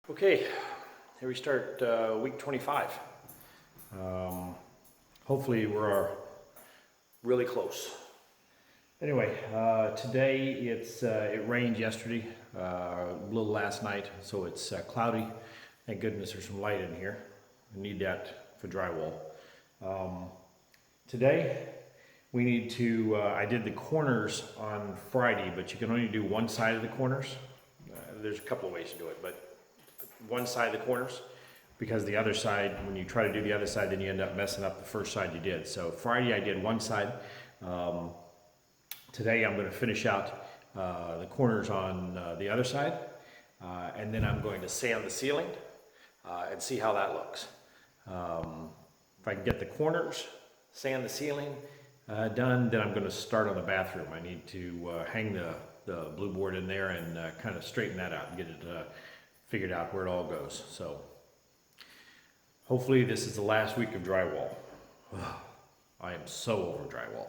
Okay, here we start week 25. Hopefully we're really close. Anyway, today it rained yesterday, a little last night, so it's cloudy. Thank goodness there's some light in here. I need that for drywall. Today we need to, I did the corners on Friday, but you can only do one side of the corners. There's a couple of ways to do it, but one side of the corners, because the other side, when you try to do the other side, then you end up messing up the first side you did. So Friday I did one side. Today I'm going to finish out the corners on the other side, and then I'm going to sand the ceiling and see how that looks. If I can get the corners, sand the ceiling done, then I'm going to start on the bathroom. I need to hang the blue board in there and kind of straighten that out and get it figured out where it all goes. So hopefully this is the last week of drywall. I am so over drywall.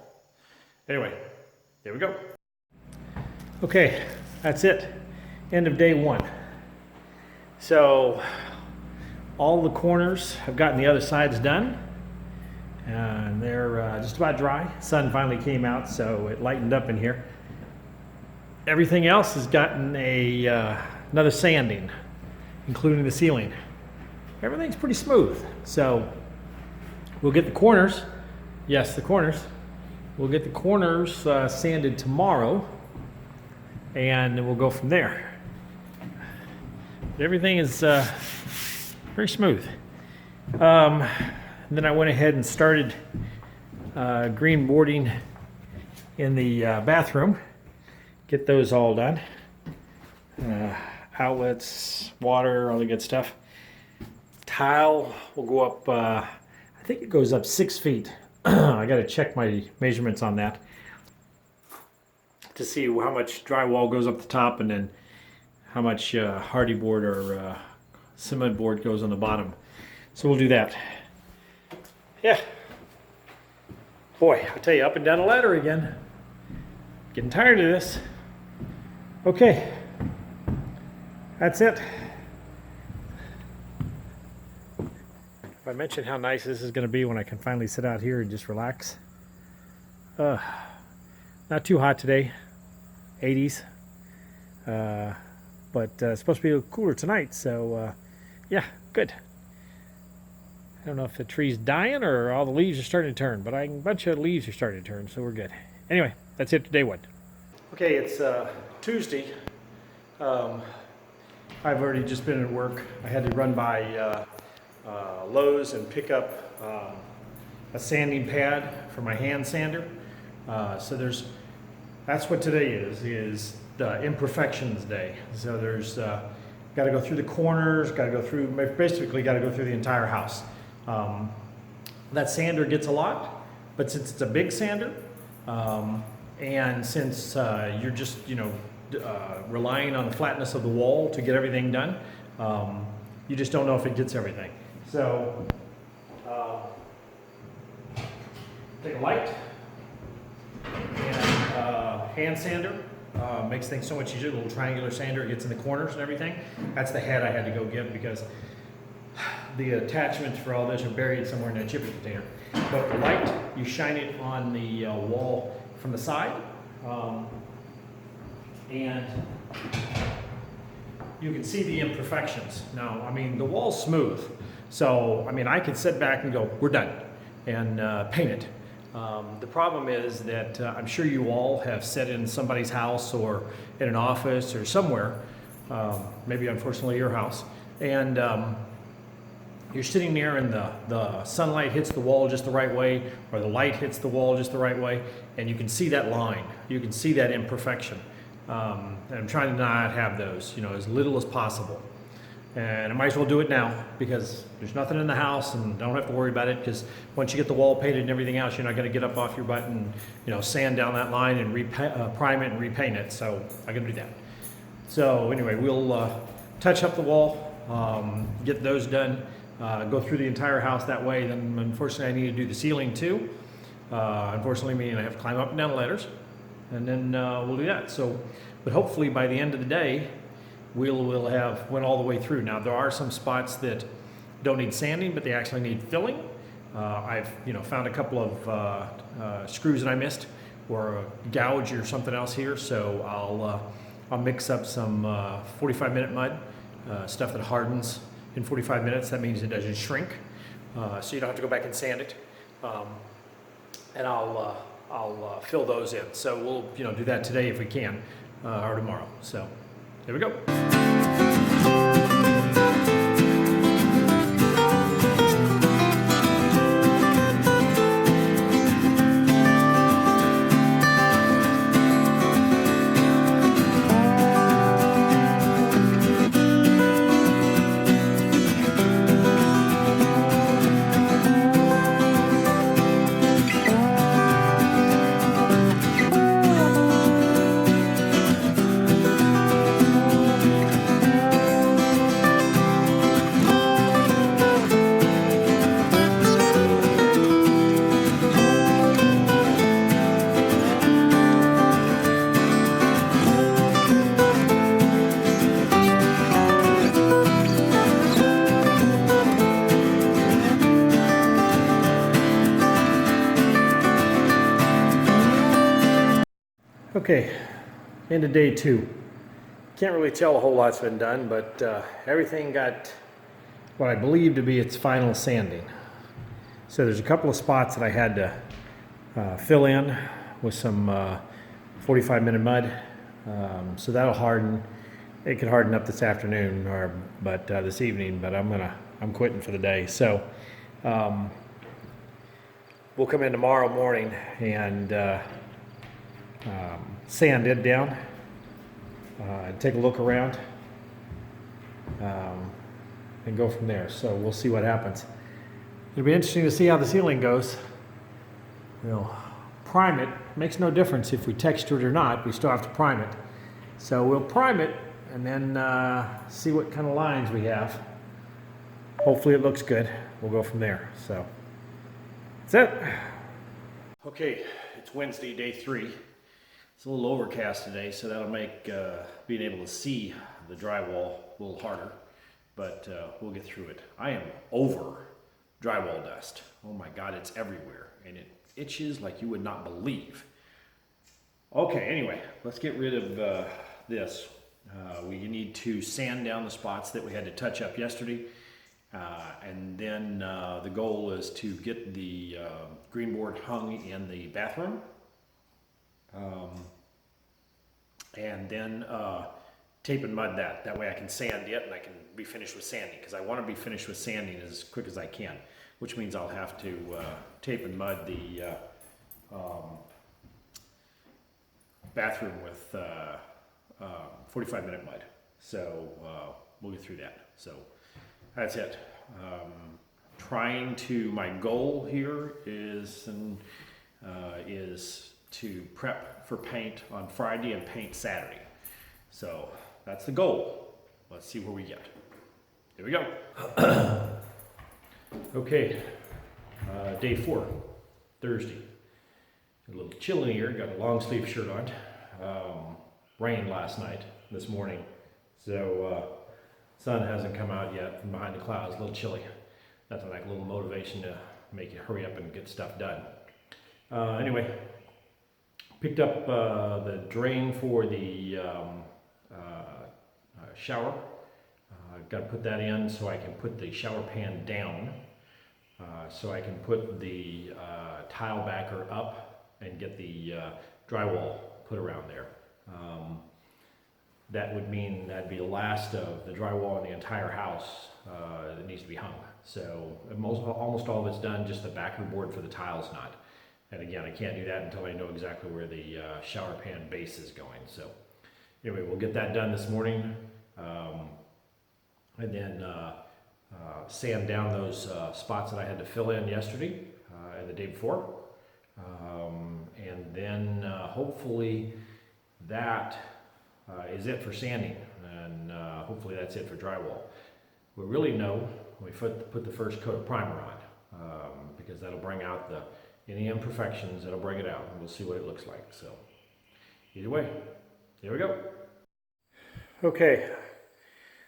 Anyway, there we go. Okay, that's it. End of day one. So all the corners have gotten the other sides done. And they're just about dry. Sun finally came out, so it lightened up in here. Everything else has gotten another sanding, including the ceiling. Everything's pretty smooth. So we'll get the corners. Yes, the corners. We'll get the corners sanded tomorrow, and we'll go from there. Everything is very smooth. Then I went ahead and started green boarding in the bathroom. Get those all done. Outlets, water, all the good stuff. Tile will go up, I think it goes up 6 feet. I got to check my measurements on that to see how much drywall goes up the top and then how much hardy board or cement board goes on the bottom. So we'll do that. Yeah. Boy, I tell you, up and down a ladder again. Getting tired of this. Okay. That's it. If I mention how nice this is going to be when I can finally sit out here and just relax. Not too hot today. 80s. But it's supposed to be a little cooler tonight, so yeah, good. I don't know if the tree's dying or all the leaves are starting to turn, but a bunch of leaves are starting to turn, so we're good. Anyway, that's it for day one. Okay, it's Tuesday. I've already just been at work. I had to run by Lowe's and pick up a sanding pad for my hand sander. So that's what today is the imperfections day. So there's got to go through the corners, basically got to go through the entire house. That sander gets a lot, but since it's a big sander, and since you're just, relying on the flatness of the wall to get everything done, you just don't know if it gets everything. So, take a light and hand sander. Makes things so much easier. The little triangular sander, it gets in the corners and everything. That's the head I had to go get because the attachments for all this are buried somewhere in that shipping container. But the light, you shine it on the wall from the side, and you can see the imperfections. Now, I mean, the wall's smooth, so I mean, I could sit back and go, we're done, and paint it. The problem is that I'm sure you all have sat in somebody's house or in an office or somewhere, maybe unfortunately your house, and you're sitting there and the sunlight hits the wall just the right way, or the light hits the wall just the right way, and you can see that line. You can see that imperfection. And I'm trying to not have those, as little as possible. And I might as well do it now because there's nothing in the house and don't have to worry about it, because once you get the wall painted and everything else, you're not going to get up off your butt and sand down that line and prime it and repaint it. So I'm going to do that. So anyway, we'll touch up the wall, get those done. Go through the entire house that way. Then unfortunately I need to do the ceiling too. Unfortunately, meaning I have to climb up and down ladders, and then we'll do that. So, but hopefully by the end of the day, we'll have went all the way through. Now there are some spots that don't need sanding, but they actually need filling. I've found a couple of screws that I missed, or a gouge or something else here. So I'll mix up some 45-minute mud, stuff that hardens in 45 minutes. That means it doesn't shrink, so you don't have to go back and sand it. And I'll fill those in. So we'll do that today if we can, or tomorrow. So there we go. Okay, into day 2. Can't really tell a whole lot's been done, but everything got what I believe to be its final sanding. So there's a couple of spots that I had to fill in with some 45-minute mud. So that'll harden. It could harden up this afternoon, but this evening. But I'm quitting for the day. So we'll come in tomorrow morning and sand it down, take a look around, and go from there. So we'll see what happens. It'll be interesting to see how the ceiling goes. Prime it. Makes no difference if we texture it or not. We still have to prime it. So we'll prime it and then see what kind of lines we have. Hopefully it looks good. We'll go from there. So that's it. Okay, it's Wednesday, day 3. It's a little overcast today, so that'll make being able to see the drywall a little harder, but we'll get through it. I am over drywall dust. Oh my God, it's everywhere, and it itches like you would not believe. Okay, anyway, let's get rid of this. We need to sand down the spots that we had to touch up yesterday, and then the goal is to get the green board hung in the bathroom. And then tape and mud that. That way I can sand it and I can be finished with sanding, because I want to be finished with sanding as quick as I can, which means I'll have to tape and mud the bathroom with 45-minute mud. So we'll get through that. So that's it. My goal here is to prep for paint on Friday and paint Saturday. So that's the goal. Let's see where we get. Here we go. Okay, day 4, Thursday. A little chilly here, got a long sleeve shirt on. Rained last night, this morning. So sun hasn't come out yet from behind the clouds, a little chilly. Nothing like a little motivation to make you hurry up and get stuff done. Anyway, picked up the drain for the shower. I've got to put that in so I can put the shower pan down, so I can put the tile backer up and get the drywall put around there. That would mean that'd be the last of the drywall in the entire house that needs to be hung. So almost all of it's done, just the backer board for the tiles not. And again, I can't do that until I know exactly where the shower pan base is going. So anyway, we'll get that done this morning. And then sand down those spots that I had to fill in yesterday and the day before. And then hopefully that is it for sanding. And hopefully that's it for drywall. We'll really know when we put the first coat of primer on, because that'll bring out any imperfections, it'll bring it out, and we'll see what it looks like. So either way, here we go. Okay,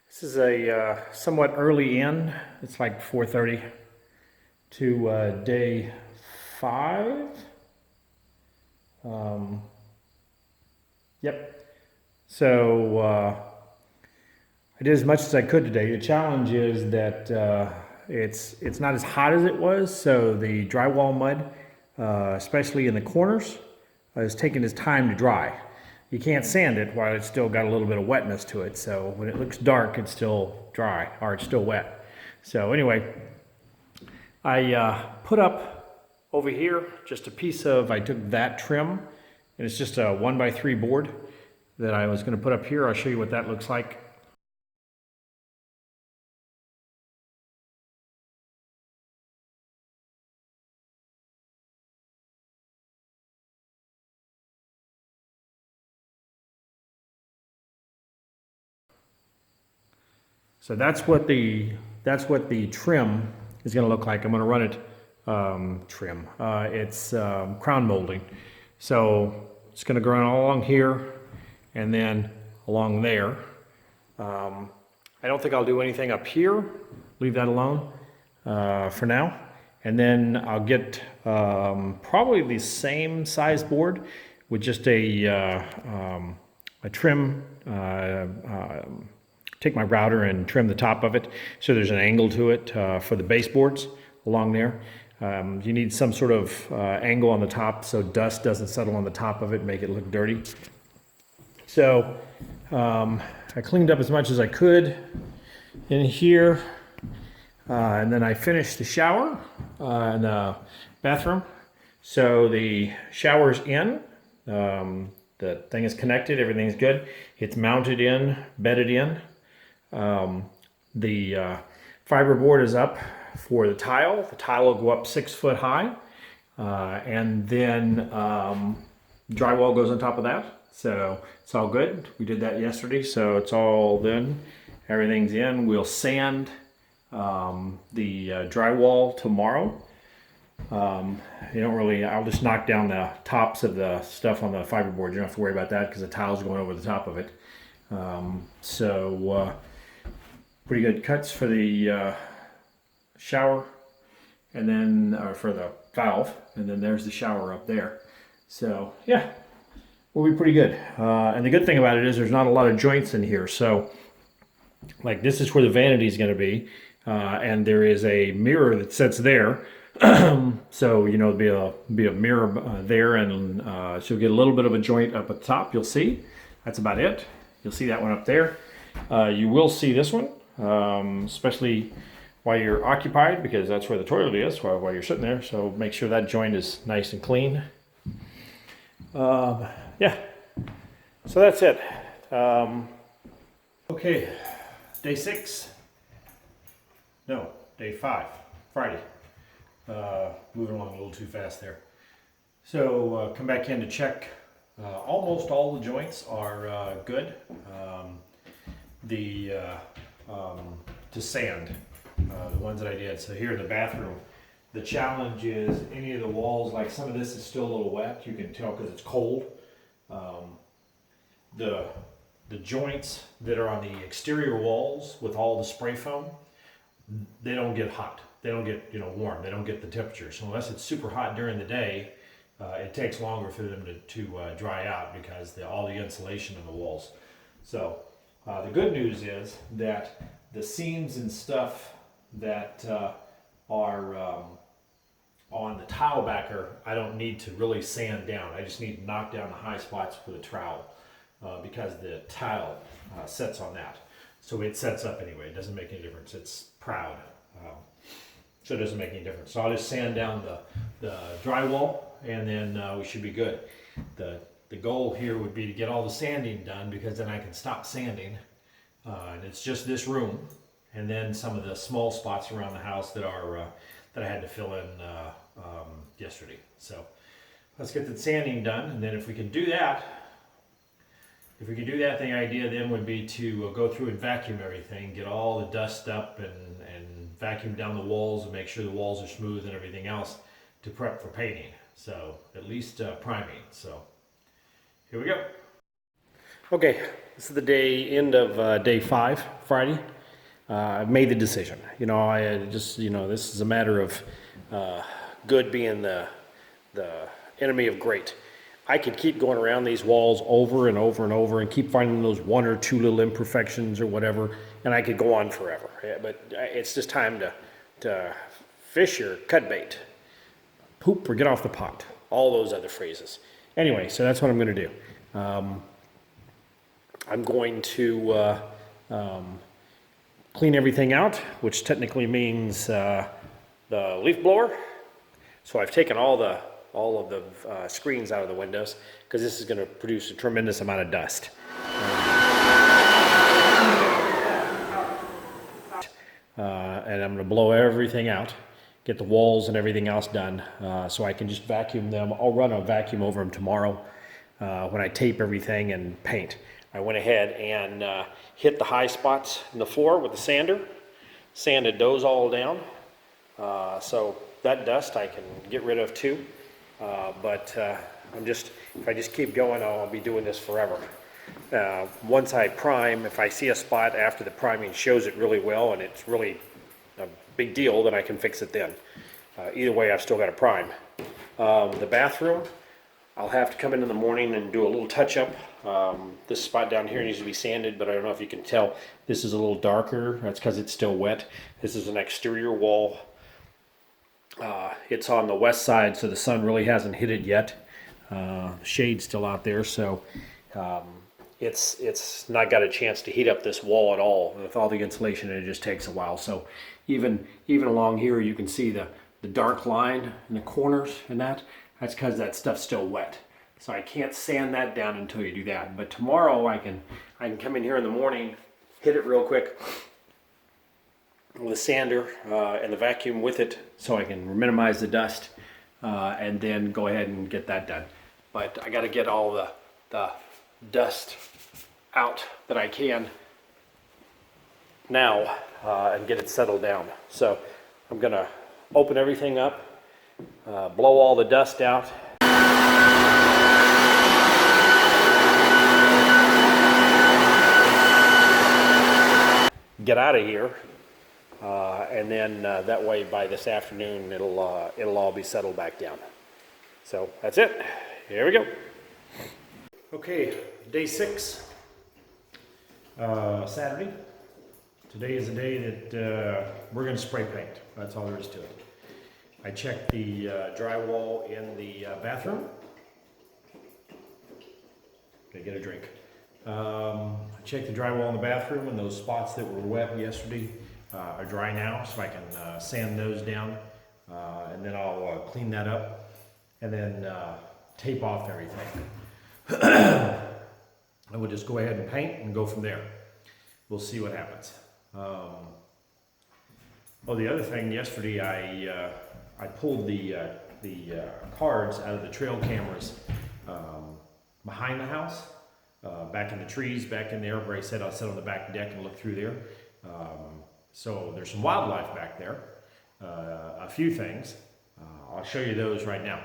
This is a somewhat early in. It's like 4:30 to day 5. Yep. So I did as much as I could today. The challenge is that it's not as hot as it was, so the drywall mud, especially in the corners, is taking its time to dry. You can't sand it while it's still got a little bit of wetness to it. So when it looks dark, it's still dry, or it's still wet. So anyway, I put up over here just a piece of, I took that trim, and it's just a 1x3 board that I was going to put up here. I'll show you what that looks like. So that's what the trim is going to look like. I'm going to run it trim. It's crown molding. So it's going to go all along here and then along there. I don't think I'll do anything up here. Leave that alone for now. And then I'll get probably the same size board with just a trim. Take my router and trim the top of it so there's an angle to it for the baseboards along there. You need some sort of angle on the top so dust doesn't settle on the top of it and make it look dirty. So I cleaned up as much as I could in here, and then I finished the shower and the bathroom. So the shower's in. The thing is connected, everything's good. It's mounted in, bedded in. The fiberboard is up for the tile. The tile will go up 6 foot high, and then drywall goes on top of that. So it's all good. We did that yesterday, so it's all done. Everything's in. We'll sand the drywall tomorrow. You don't really, I'll just knock down the tops of the stuff on the fiberboard. You don't have to worry about that because the tile's going over the top of it. Pretty good cuts for the shower, and then for the valve, and then there's the shower up there. So yeah, we'll be pretty good. And the good thing about it is there's not a lot of joints in here. So like this is where the vanity is going to be, and there is a mirror that sits there. So you know, there'll be a mirror there, and so you'll get a little bit of a joint up at the top. You'll see. That's about it. You'll see that one up there. You will see this one, especially while you're occupied, because that's where the toilet is while you're sitting there. So make sure that joint is nice and clean. Yeah. So that's it. Okay. Day 6. No, day 5. Friday. Moving along a little too fast there. So come back in to check. Almost all the joints are good. To sand, the ones that I did. So here in the bathroom, the challenge is any of the walls, like some of this is still a little wet. You can tell because it's cold. The joints that are on the exterior walls with all the spray foam, they don't get hot. They don't get warm. They don't get the temperature. So unless it's super hot during the day, it takes longer for them to dry out because all the insulation in the walls. So the good news is that the seams and stuff that are on the tile backer, I don't need to really sand down. I just need to knock down the high spots with a trowel because the tile sets on that. So it sets up anyway. It doesn't make any difference. It's proud. So it doesn't make any difference. So I'll just sand down the drywall, and then we should be good. The goal here would be to get all the sanding done, because then I can stop sanding. And it's just this room, and then some of the small spots around the house that are that I had to fill in yesterday. So let's get the sanding done, and then if we can do that, the idea then would be to go through and vacuum everything, get all the dust up, and vacuum down the walls and make sure the walls are smooth and everything else to prep for painting. So at least priming. So here we go. Okay, this is the end of day 5, Friday. I've made the decision. You know, I just, this is a matter of good being the enemy of great. I could keep going around these walls over and over and over and keep finding those 1 or 2 little imperfections or whatever, and I could go on forever. Yeah, but it's just time to fish or cut bait, poop or get off the pot, all those other phrases. Anyway, so that's what I'm going to do. I'm going to clean everything out, which technically means the leaf blower. So I've taken all of the screens out of the windows because this is going to produce a tremendous amount of dust. And I'm going to blow everything out, get the walls and everything else done, so I can just vacuum them. I'll run a vacuum over them tomorrow when I tape everything and paint. I went ahead and hit the high spots in the floor with the sander, sanded those all down. So that dust I can get rid of too. But if I just keep going, I'll be doing this forever. Once I prime, if I see a spot after the priming shows it really well and it's really a big deal, then I can fix it then. Either way, I've still got to prime. The bathroom, I'll have to come in the morning and do a little touch-up. This spot down here needs to be sanded, but I don't know if you can tell. This is a little darker. That's because it's still wet. This is an exterior wall. It's on the west side, so the sun really hasn't hit it yet. The shade's still out there, so it's not got a chance to heat up this wall at all. With all the insulation, it just takes a while. So even along here, you can see the dark line in the corners and that. That's because that stuff's still wet. So I can't sand that down until you do that. But tomorrow I can come in here in the morning, hit it real quick with a sander and the vacuum with it, so I can minimize the dust, and then go ahead and get that done. But I got to get all the dust out that I can now and get it settled down. So I'm gonna open everything up, blow all the dust out. Get out of here, and then that way by this afternoon it'll all be settled back down. So that's it. Here we go. Okay, day 6, Saturday. Today is the day that we're going to spray paint. That's all there is to it. I checked the drywall in the bathroom. Okay, get a drink. I checked the drywall in the bathroom, and those spots that were wet yesterday are dry now, so I can sand those down, and then I'll clean that up, and then tape off everything. And we'll just go ahead and paint and go from there. We'll see what happens. Oh, the other thing, yesterday I pulled the cards out of the trail cameras behind the house. Back in the trees, back in there where I said I'll sit on the back deck and look through there. So there's some wildlife back there, a few things. I'll show you those right now.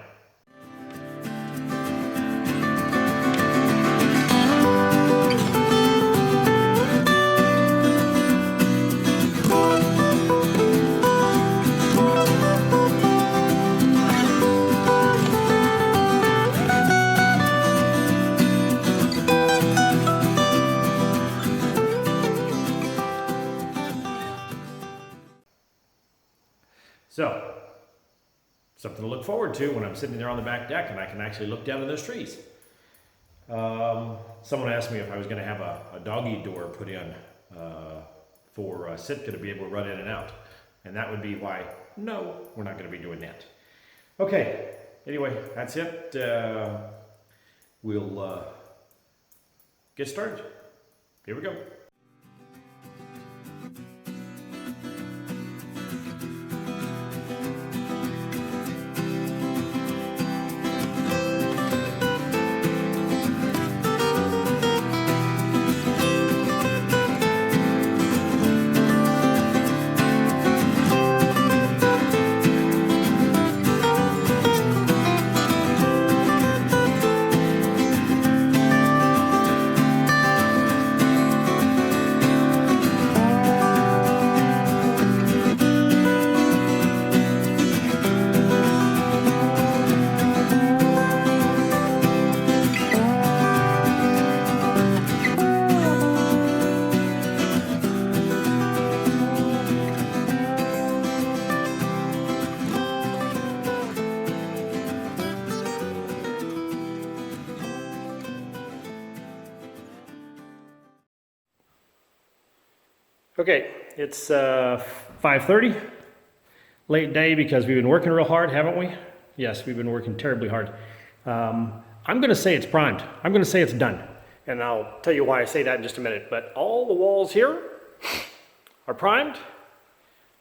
So, something to look forward to when I'm sitting there on the back deck and I can actually look down at those trees. Someone asked me if I was going to have a doggy door put in for Sitka to be able to run in and out. And that would be why, no, we're not going to be doing that. Okay, anyway, that's it. We'll get started. Here we go. Okay, it's 5:30, late day because we've been working real hard, haven't we? Yes, we've been working terribly hard. I'm going to say it's primed. I'm going to say it's done. And I'll tell you why I say that in just a minute. But all the walls here are primed.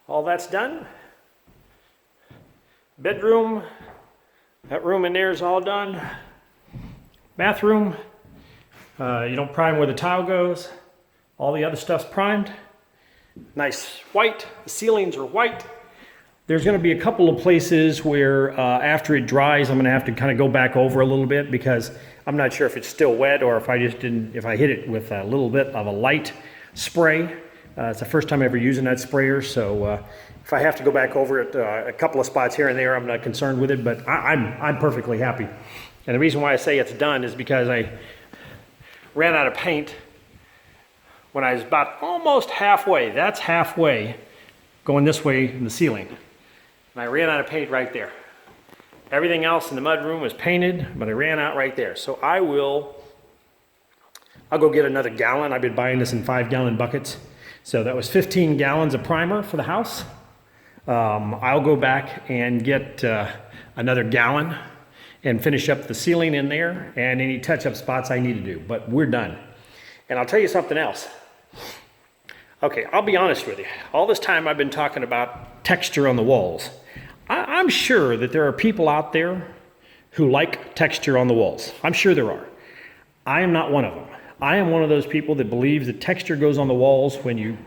All that's done. Bedroom, that room in there is all done. Bathroom, you don't prime where the tile goes. All the other stuff's primed. Nice white, the ceilings are white. There's going to be a couple of places where after it dries, I'm going to have to kind of go back over a little bit because I'm not sure if it's still wet or if I hit it with a little bit of a light spray. It's the first time ever using that sprayer, so if I have to go back over it a couple of spots here and there, I'm not concerned with it, but I'm perfectly happy. And the reason why I say it's done is because I ran out of paint when I was about almost halfway. That's halfway going this way in the ceiling. And I ran out of paint right there. Everything else in the mud room was painted, but I ran out right there. So I'll go get another gallon. I've been buying this in 5-gallon buckets. So that was 15 gallons of primer for the house. I'll go back and get another gallon and finish up the ceiling in there and any touch-up spots I need to do. But we're done. And I'll tell you something else. Okay, I'll be honest with you. All this time I've been talking about texture on the walls. I'm sure that there are people out there who like texture on the walls. I'm sure there are. I am not one of them. I am one of those people that believes that texture goes on the walls when you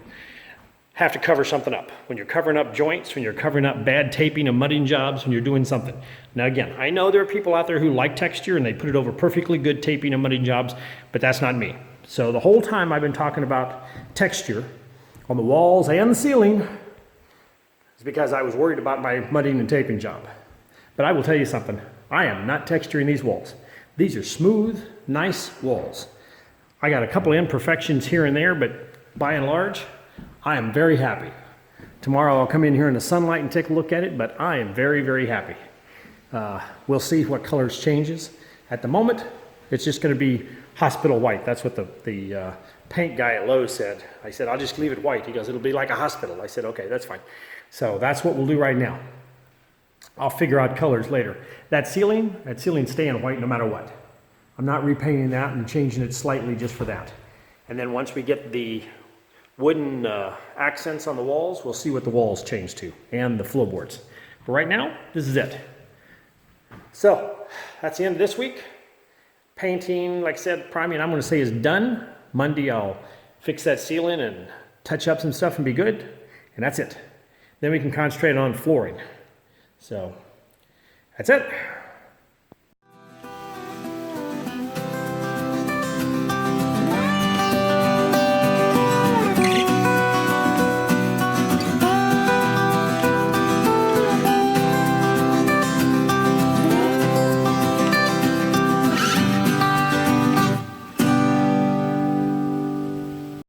have to cover something up. When you're covering up joints, when you're covering up bad taping and mudding jobs, when you're doing something. Now again, I know there are people out there who like texture and they put it over perfectly good taping and mudding jobs, but that's not me. So the whole time I've been talking about texture on the walls and the ceiling is because I was worried about my mudding and taping job. But I will tell you something, I am not texturing these walls. These are smooth, nice walls. I got a couple of imperfections here and there, but by and large, I am very happy. Tomorrow I'll come in here in the sunlight and take a look at it, but I am very, very happy. We'll see what colors changes. At the moment, it's just gonna be hospital white. That's what the paint guy at Lowe's said. I said, I'll just leave it white. He goes, it'll be like a hospital. I said, okay, that's fine. So that's what we'll do right now. I'll figure out colors later. That ceiling's staying white no matter what. I'm not repainting that and changing it slightly just for that. And then once we get the wooden accents on the walls, we'll see what the walls change to and the floorboards. But right now, this is it. So that's the end of this week. Painting, like I said, priming, I'm going to say is done. Monday, I'll fix that ceiling and touch up some stuff and be good. And that's it. Then we can concentrate on flooring. So that's it.